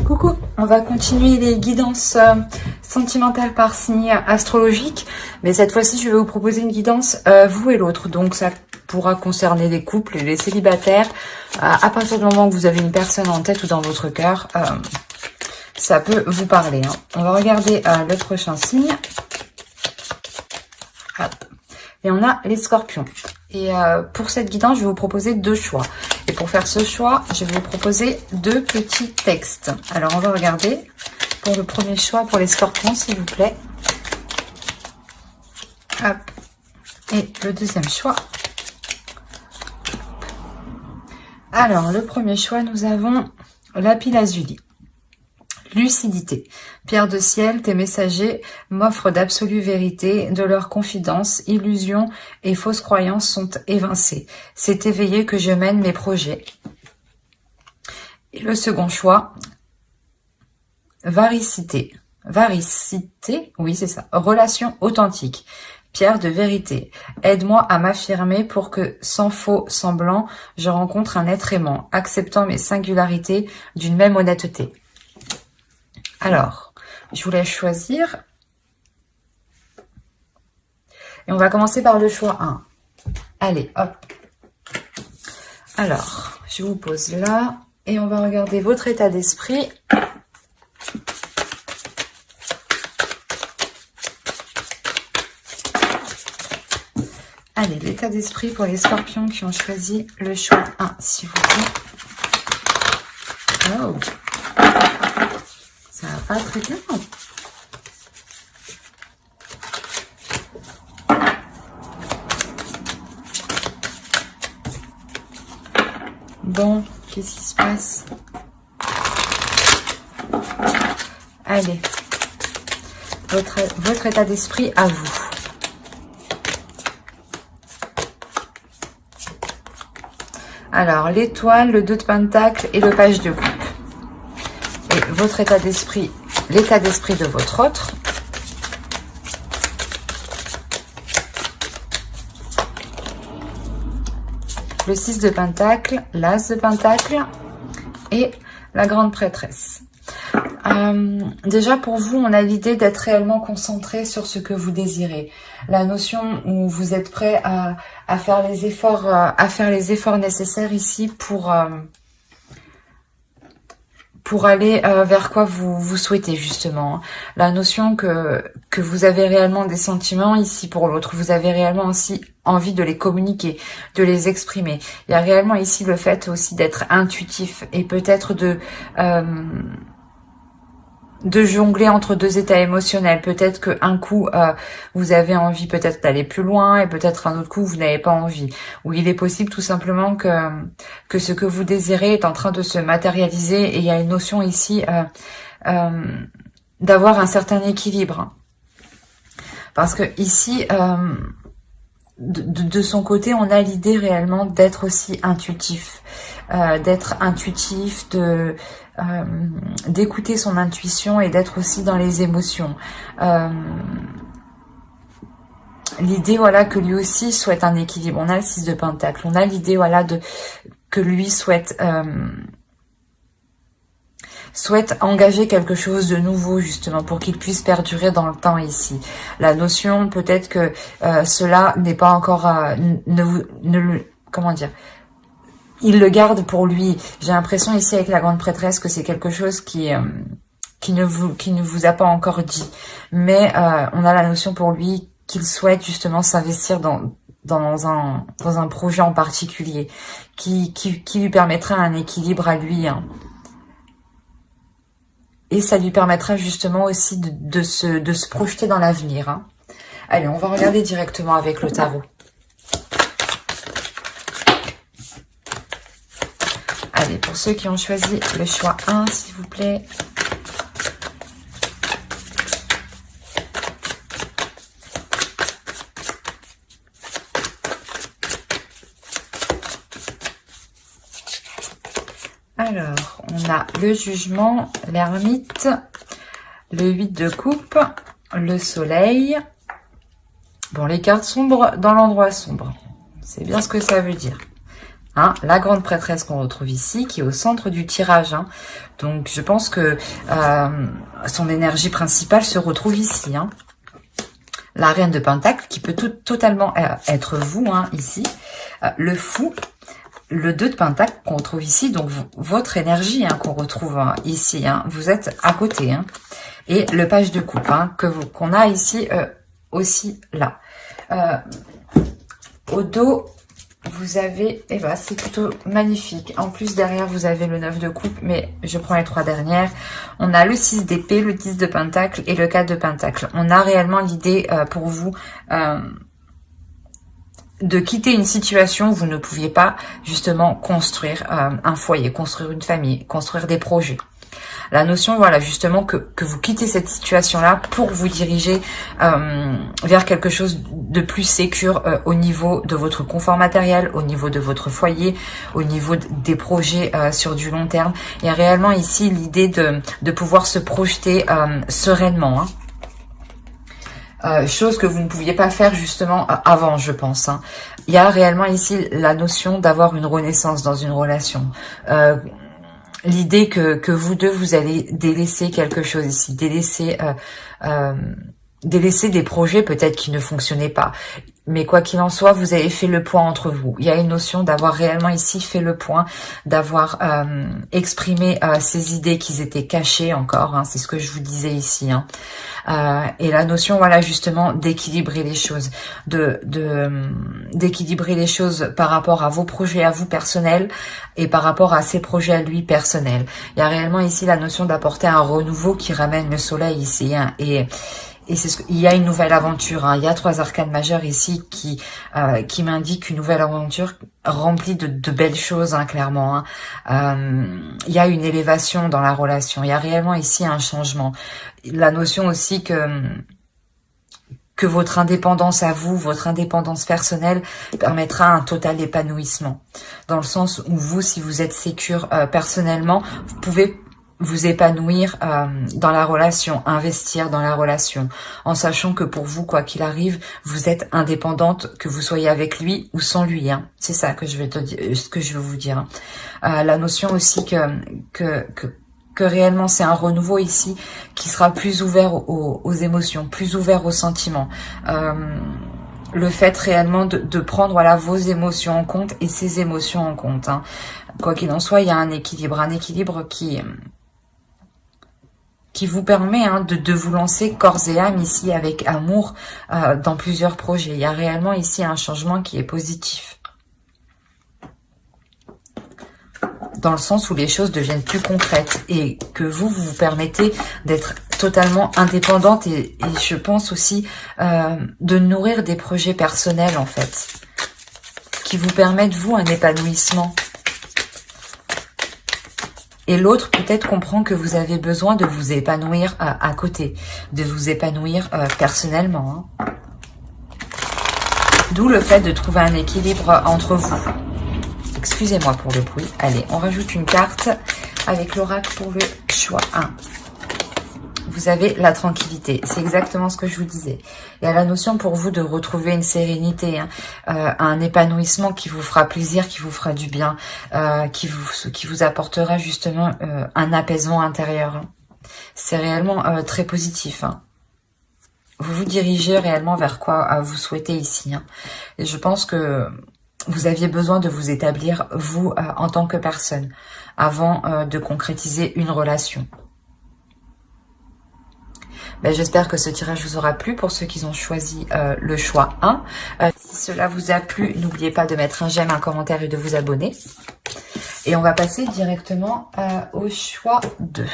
Coucou, on va continuer les guidances sentimentales par signe astrologique, mais cette fois-ci je vais vous proposer une guidance vous et l'autre, donc ça pourra concerner les couples et les célibataires. À partir du moment où vous avez une personne en tête ou dans votre cœur, ça peut vous parler. Hein. On va regarder le prochain signe. Hop. Et on a les scorpions. Et pour cette guidance, je vais vous proposer deux choix. Et pour faire ce choix, je vais vous proposer deux petits textes. Alors, on va regarder pour le premier choix pour les scorpions, s'il vous plaît. Hop. Et le deuxième choix. Alors, le premier choix, nous avons lapis lazuli. Lucidité. Pierre de ciel, tes messagers m'offrent d'absolues vérités, de leurs confidences, illusions et fausses croyances sont évincées. C'est éveillé que je mène mes projets. Et le second choix, varicité. Varicité, oui c'est ça. Relation authentique. Pierre de vérité. Aide-moi à m'affirmer pour que, sans faux semblant, je rencontre un être aimant, acceptant mes singularités d'une même honnêteté. Alors, je vous laisse choisir. Et on va commencer par le choix 1. Allez, hop. Alors, je vous pose là. Et on va regarder votre état d'esprit. Allez, l'état d'esprit pour les scorpions qui ont choisi le choix 1, s'il vous plaît. Oh, ça va pas très bien. Bon, qu'est-ce qui se passe? Allez, votre état d'esprit à vous. Alors, l'étoile, le 2 de pentacle et le page de coupe. Et votre état d'esprit, l'état d'esprit de votre autre. Le 6 de pentacle, l'as de pentacle et la grande prêtresse. Déjà pour vous, on a l'idée d'être réellement concentré sur ce que vous désirez. La notion où vous êtes prêt à faire les efforts nécessaires ici pour aller vers quoi vous souhaitez justement. La notion que vous avez réellement des sentiments ici pour l'autre. Vous avez réellement aussi envie de les communiquer, de les exprimer. Il y a réellement ici le fait aussi d'être intuitif et peut-être de jongler entre deux états émotionnels. Peut-être qu'un coup, vous avez envie peut-être d'aller plus loin et peut-être un autre coup, vous n'avez pas envie. Ou il est possible tout simplement que ce que vous désirez est en train de se matérialiser et il y a une notion ici d'avoir un certain équilibre. Parce que ici, de son côté, on a l'idée réellement d'être aussi intuitif. D'écouter son intuition et d'être aussi dans les émotions. L'idée, voilà, que lui aussi souhaite un équilibre. On a le 6 de pentacle. On a l'idée, voilà, que lui souhaite engager quelque chose de nouveau, justement, pour qu'il puisse perdurer dans le temps ici. La notion, peut-être que cela n'est pas encore... comment dire ? Il le garde pour lui. J'ai l'impression ici avec la grande prêtresse que c'est quelque chose qui ne vous a pas encore dit. Mais on a la notion pour lui qu'il souhaite justement s'investir dans un projet en particulier qui lui permettra un équilibre à lui. Hein. Et ça lui permettra justement aussi de se projeter dans l'avenir. Hein. Allez, on va regarder directement avec le tarot. Allez, pour ceux qui ont choisi le choix 1, s'il vous plaît. Alors, on a le jugement, l'ermite, le 8 de coupe, le soleil. Bon, les cartes sombres dans l'endroit sombre. C'est bien ce que ça veut dire. Hein, la grande prêtresse qu'on retrouve ici, qui est au centre du tirage. Hein. Donc, je pense que son énergie principale se retrouve ici. Hein. La reine de Pentacle, qui peut totalement être vous, hein, ici. Le fou, le 2 de Pentacle qu'on retrouve ici. Donc, votre énergie hein, qu'on retrouve hein, ici. Hein, vous êtes à côté. Hein. Et le page de coupe hein, qu'on a ici aussi là. Au dos, vous avez, et ben c'est plutôt magnifique. En plus, derrière, vous avez le 9 de coupe, mais je prends les 3 dernières. On a le 6 d'épée, le 10 de pentacle et le 4 de pentacle. On a réellement l'idée pour vous de quitter une situation où vous ne pouviez pas justement construire un foyer, construire une famille, construire des projets. La notion, voilà, justement, que vous quittez cette situation-là pour vous diriger vers quelque chose de plus sécure au niveau de votre confort matériel, au niveau de votre foyer, au niveau des projets sur du long terme. Il y a réellement ici l'idée de pouvoir se projeter sereinement, hein. Chose que vous ne pouviez pas faire justement avant, je pense. Hein. Il y a réellement ici la notion d'avoir une renaissance dans une relation. L'idée que vous deux, vous allez délaisser quelque chose ici, délaisser des projets peut-être qui ne fonctionnaient pas. Mais quoi qu'il en soit, vous avez fait le point entre vous. Il y a une notion d'avoir réellement ici fait le point, d'avoir exprimé ces idées qui étaient cachées encore. Hein, c'est ce que je vous disais ici. Hein. Et la notion, voilà, justement, d'équilibrer les choses, d'équilibrer les choses par rapport à vos projets à vous personnels et par rapport à ses projets à lui personnels. Il y a réellement ici la notion d'apporter un renouveau qui ramène le soleil ici. Hein, et c'est il y a une nouvelle aventure. Hein. Il y a 3 arcanes majeures ici qui m'indiquent une nouvelle aventure remplie de belles choses, hein, clairement. Hein. Il y a une élévation dans la relation. Il y a réellement ici un changement. La notion aussi que votre indépendance à vous, votre indépendance personnelle permettra un total épanouissement. Dans le sens où vous, si vous êtes sécure personnellement, vous pouvez vous épanouir dans la relation, investir dans la relation, en sachant que pour vous, quoi qu'il arrive, vous êtes indépendante, que vous soyez avec lui ou sans lui. Hein. C'est ça que je vais ce que je veux vous dire. La notion aussi que réellement c'est un renouveau ici qui sera plus ouvert aux émotions, plus ouvert aux sentiments. Le fait réellement de prendre voilà vos émotions en compte et ses émotions en compte. Hein. Quoi qu'il en soit, il y a un équilibre qui vous permet hein, de vous lancer corps et âme ici avec amour dans plusieurs projets. Il y a réellement ici un changement qui est positif. Dans le sens où les choses deviennent plus concrètes et que vous permettez d'être totalement indépendante et je pense aussi de nourrir des projets personnels en fait, qui vous permettent vous un épanouissement. Et l'autre peut-être comprend que vous avez besoin de vous épanouir à côté, de vous épanouir personnellement. Hein. D'où le fait de trouver un équilibre entre vous. Excusez-moi pour le bruit. Allez, on rajoute une carte avec l'oracle pour le choix 1. Vous avez la tranquillité. C'est exactement ce que je vous disais. Il y a la notion pour vous de retrouver une sérénité, hein, un épanouissement qui vous fera plaisir, qui vous fera du bien, qui vous apportera justement un apaisement intérieur. Hein. C'est réellement très positif. Hein. Vous vous dirigez réellement vers quoi vous souhaitez ici. Hein. Et je pense que vous aviez besoin de vous établir, vous, en tant que personne, avant de concrétiser une relation. Ben, j'espère que ce tirage vous aura plu pour ceux qui ont choisi le choix 1. Si cela vous a plu, n'oubliez pas de mettre un j'aime, un commentaire et de vous abonner. Et on va passer directement au choix 2.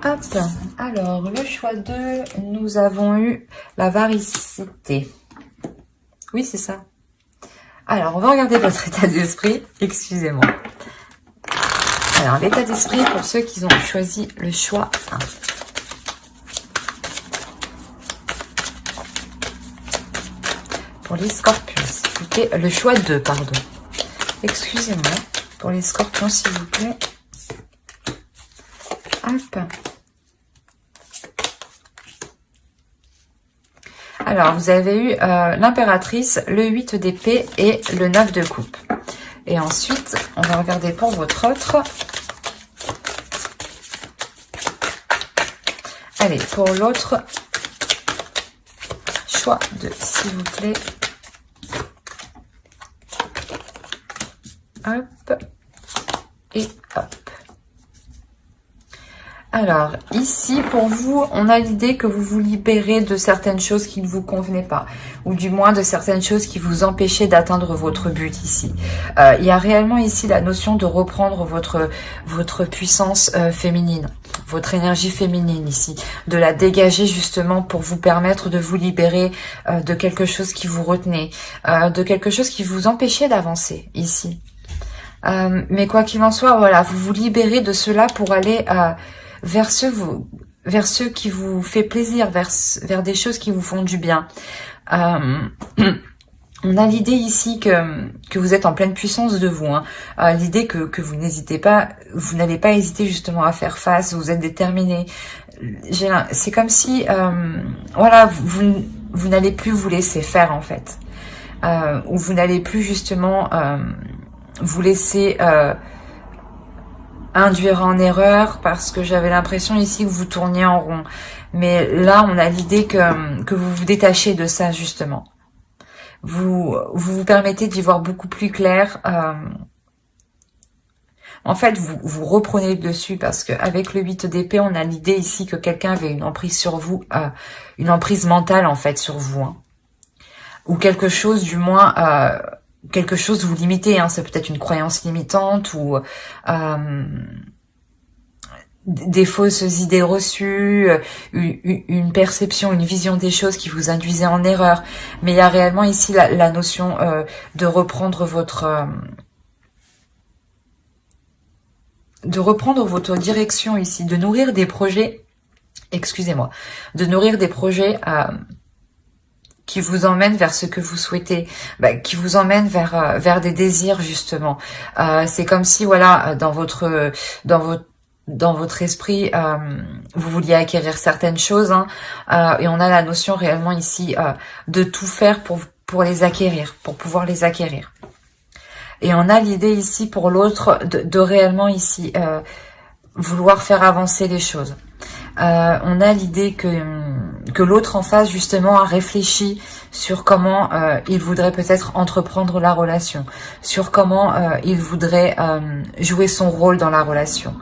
Hop, alors le choix 2, nous avons eu la varicité. Oui, c'est ça. Alors, on va regarder votre état d'esprit. Excusez-moi. Alors, l'état d'esprit pour ceux qui ont choisi le choix 1. Pour les scorpions, s'il vous plaît. Le choix 2, pardon. Excusez-moi. Pour les scorpions, s'il vous plaît. Hop. Alors, vous avez eu l'impératrice, le 8 d'épée et le 9 de coupe. Et ensuite, on va regarder pour votre autre. Allez, pour l'autre, choix de, s'il vous plaît. Hop. Et hop. Alors, ici, pour vous, on a l'idée que vous vous libérez de certaines choses qui ne vous convenaient pas, ou du moins de certaines choses qui vous empêchaient d'atteindre votre but ici. Il y a réellement ici la notion de reprendre votre puissance féminine, votre énergie féminine ici, de la dégager justement pour vous permettre de vous libérer de quelque chose qui vous retenait, de quelque chose qui vous empêchait d'avancer ici. Mais quoi qu'il en soit, voilà, vous vous libérez de cela pour aller vers ceux qui vous fait plaisir, vers des choses qui vous font du bien. On a l'idée ici que vous êtes en pleine puissance de vous, hein. L'idée que vous n'hésitez pas, vous n'allez pas hésiter justement à faire face, vous êtes déterminé. C'est comme si, voilà, vous n'allez plus vous laisser faire en fait, ou vous n'allez plus justement vous laisser induire en erreur, parce que j'avais l'impression ici que vous tourniez en rond. Mais là, on a l'idée que vous vous détachez de ça, justement. Vous permettez d'y voir beaucoup plus clair. En fait, vous reprenez le dessus, parce qu'avec le 8 d'épée, on a l'idée ici que quelqu'un avait une emprise sur vous, une emprise mentale, en fait, sur vous. Hein. Ou quelque chose, du moins... quelque chose vous limitez, hein, c'est peut-être une croyance limitante ou des fausses idées reçues, une perception, une vision des choses qui vous induisait en erreur. Mais il y a réellement ici la notion de reprendre votre direction ici, de nourrir des projets, excusez-moi, de nourrir des projets qui vous emmène vers ce que vous souhaitez, qui vous emmène vers des désirs justement. C'est comme si voilà, dans votre esprit, vous vouliez acquérir certaines choses, hein, et on a la notion réellement ici de tout faire pour les acquérir, pour pouvoir les acquérir. Et on a l'idée ici pour l'autre de réellement ici vouloir faire avancer les choses. On a l'idée que l'autre en face justement a réfléchi sur comment il voudrait peut-être entreprendre la relation, sur comment il voudrait jouer son rôle dans la relation.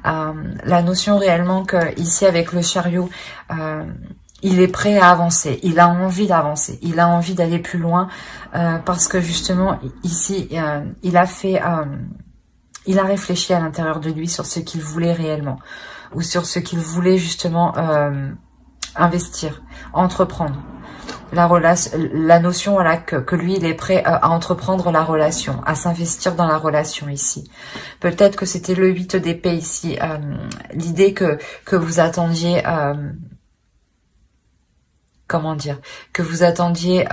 La notion réellement que ici avec le chariot, il est prêt à avancer, il a envie d'avancer, il a envie d'aller plus loin, parce que justement ici il a réfléchi à l'intérieur de lui sur ce qu'il voulait réellement, ou sur ce qu'il voulait justement investir, entreprendre. La notion voilà, que lui, il est prêt à entreprendre la relation, à s'investir dans la relation ici. Peut-être que c'était le 8 d'épée ici, l'idée que vous attendiez, comment dire, que vous attendiez...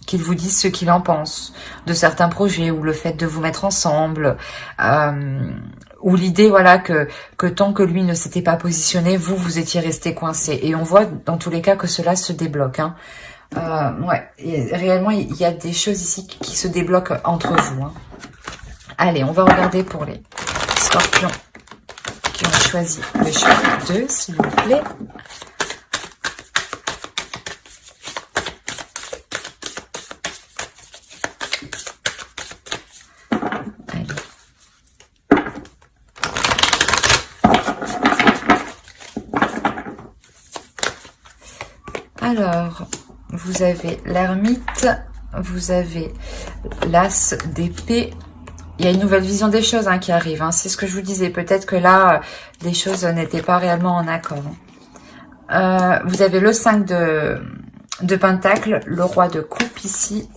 qu'il vous dise ce qu'il en pense de certains projets, ou le fait de vous mettre ensemble, ou l'idée voilà que tant que lui ne s'était pas positionné, vous étiez resté coincé. Et on voit dans tous les cas que cela se débloque. Hein. Ouais, et réellement il y a des choses ici qui se débloquent entre vous. Hein. Allez, on va regarder pour les scorpions qui ont choisi le choix 2, s'il vous plaît. Alors, vous avez l'ermite, vous avez l'as d'épée. Il y a une nouvelle vision des choses hein, qui arrive. Hein. C'est ce que je vous disais. Peut-être que là, les choses n'étaient pas réellement en accord. Vous avez le 5 de pentacle, le roi de coupe ici.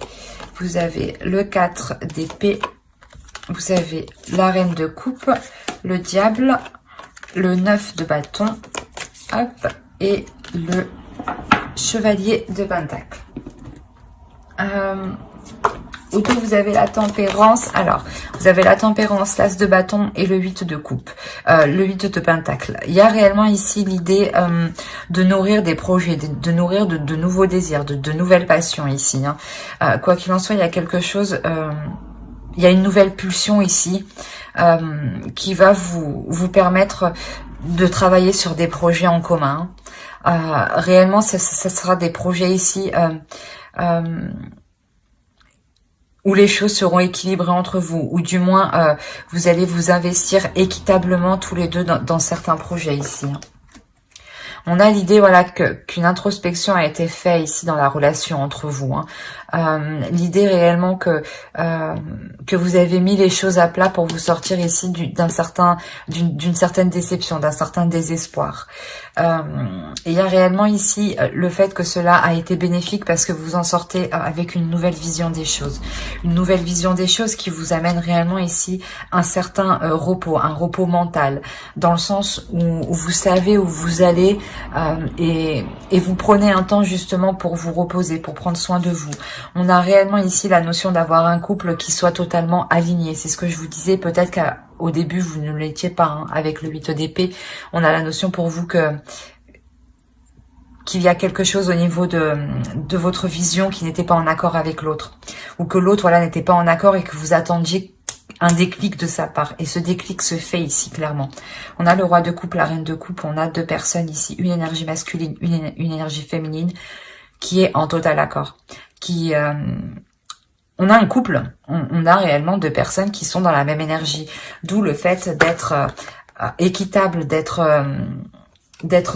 Vous avez le 4 d'épée. Vous avez la reine de coupe, le diable, le 9 de bâton. Hop, et le chevalier de pentacle. Autour, vous avez la tempérance. Alors, vous avez la tempérance, l'as de bâton et le 8 de coupe, le 8 de pentacle. Il y a réellement ici l'idée de nourrir des projets, de nourrir de nouveaux désirs, de nouvelles passions ici. Hein. Quoi qu'il en soit, il y a quelque chose, il y a une nouvelle pulsion ici qui va vous permettre de travailler sur des projets en commun. Réellement, ça sera des projets ici où les choses seront équilibrées entre vous, ou du moins vous allez vous investir équitablement tous les deux dans certains projets ici. On a l'idée, voilà, qu'une introspection a été faite ici dans la relation entre vous. Hein. L'idée réellement que vous avez mis les choses à plat pour vous sortir ici d'une certaine déception, d'un certain désespoir. Et il y a réellement ici le fait que cela a été bénéfique parce que vous en sortez avec une nouvelle vision des choses. Une nouvelle vision des choses qui vous amène réellement ici un certain repos, un repos mental, dans le sens où vous savez où vous allez et vous prenez un temps justement pour vous reposer, pour prendre soin de vous. On a réellement ici la notion d'avoir un couple qui soit totalement aligné. C'est ce que je vous disais, peut-être qu'au début vous ne l'étiez pas, hein, avec le 8 d'épée. On a la notion pour vous qu'il y a quelque chose au niveau de votre vision qui n'était pas en accord avec l'autre. Ou que l'autre, voilà, n'était pas en accord et que vous attendiez un déclic de sa part. Et ce déclic se fait ici, clairement. On a le roi de coupe, la reine de coupe. On a deux personnes ici. Une énergie masculine, une énergie féminine qui est en total accord. On a un couple. On a réellement deux personnes qui sont dans la même énergie. D'où le fait d'être équitable, d'être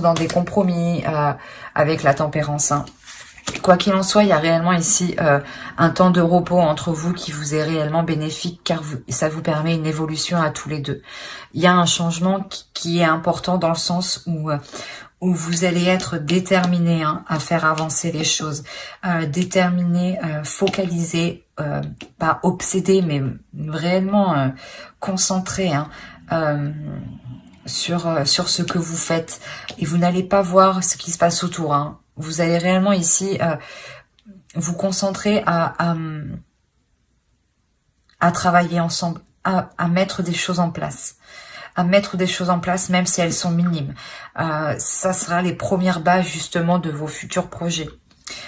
dans des compromis avec la tempérance. Hein. Quoi qu'il en soit, il y a réellement ici un temps de repos entre vous qui vous est réellement bénéfique car ça vous permet une évolution à tous les deux. Il y a un changement qui est important dans le sens où vous allez être déterminé, hein, à faire avancer les choses, déterminé, focalisé, pas obsédé, mais réellement concentré, hein, sur ce que vous faites. Et vous n'allez pas voir ce qui se passe autour, hein. Vous allez réellement ici vous concentrer à travailler ensemble, à mettre des choses en place. À mettre des choses en place, même si elles sont minimes. Ça sera les premières bases justement de vos futurs projets.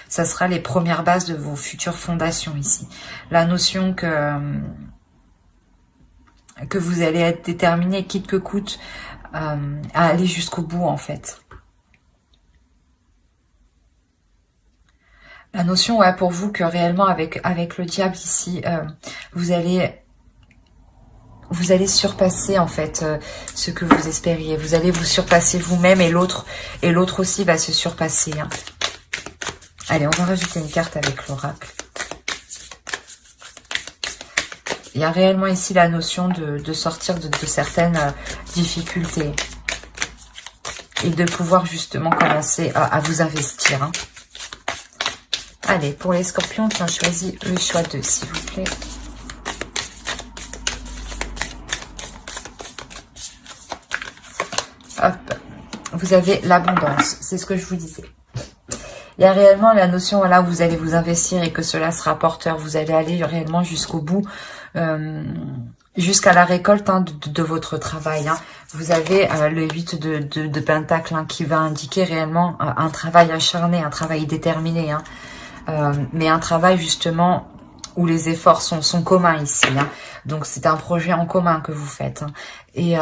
Ça sera les premières bases de vos futures fondations ici. La notion que vous allez être déterminé, quitte que coûte, à aller jusqu'au bout en fait. La notion, ouais, pour vous que réellement avec le diable ici, vous allez surpasser en fait ce que vous espériez. Vous allez vous surpasser vous-même et l'autre aussi va se surpasser. Hein. Allez, on va rajouter une carte avec l'oracle. Il y a réellement ici la notion de sortir de certaines difficultés et de pouvoir justement commencer à vous investir. Hein. Allez, pour les scorpions qui ont choisi le choix 2, s'il vous plaît. Hop, vous avez l'abondance, c'est ce que je vous disais. Il y a réellement la notion, voilà, où vous allez vous investir et que cela sera porteur. Vous allez aller réellement jusqu'au bout, jusqu'à la récolte, hein, de votre travail. Hein. Vous avez le 8 de pentacle, hein, qui va indiquer réellement un travail acharné, un travail déterminé. Hein. Mais un travail justement où les efforts sont communs ici. Hein. Donc c'est un projet en commun que vous faites. Hein. Et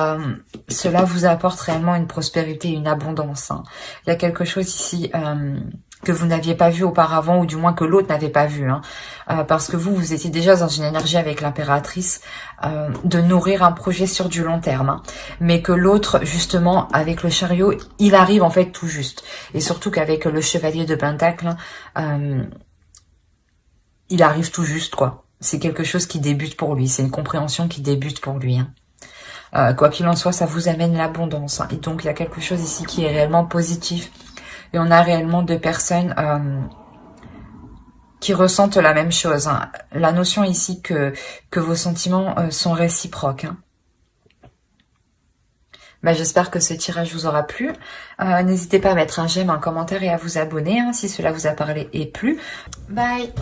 cela vous apporte réellement une prospérité, une abondance. Hein. Il y a quelque chose ici que vous n'aviez pas vu auparavant, ou du moins que l'autre n'avait pas vu. Hein. Parce que vous étiez déjà dans une énergie avec l'impératrice de nourrir un projet sur du long terme. Hein. Mais que l'autre, justement, avec le chariot, il arrive en fait tout juste. Et surtout qu'avec le chevalier de pentacle, il arrive tout juste, quoi. C'est quelque chose qui débute pour lui. C'est une compréhension qui débute pour lui. Hein. Quoi qu'il en soit, ça vous amène l'abondance. Hein. Et donc, il y a quelque chose ici qui est réellement positif. Et on a réellement deux personnes qui ressentent la même chose. Hein. La notion ici que vos sentiments sont réciproques. Hein. Bah, j'espère que ce tirage vous aura plu. N'hésitez pas à mettre un j'aime, un commentaire et à vous abonner, hein, si cela vous a parlé et plu. Bye!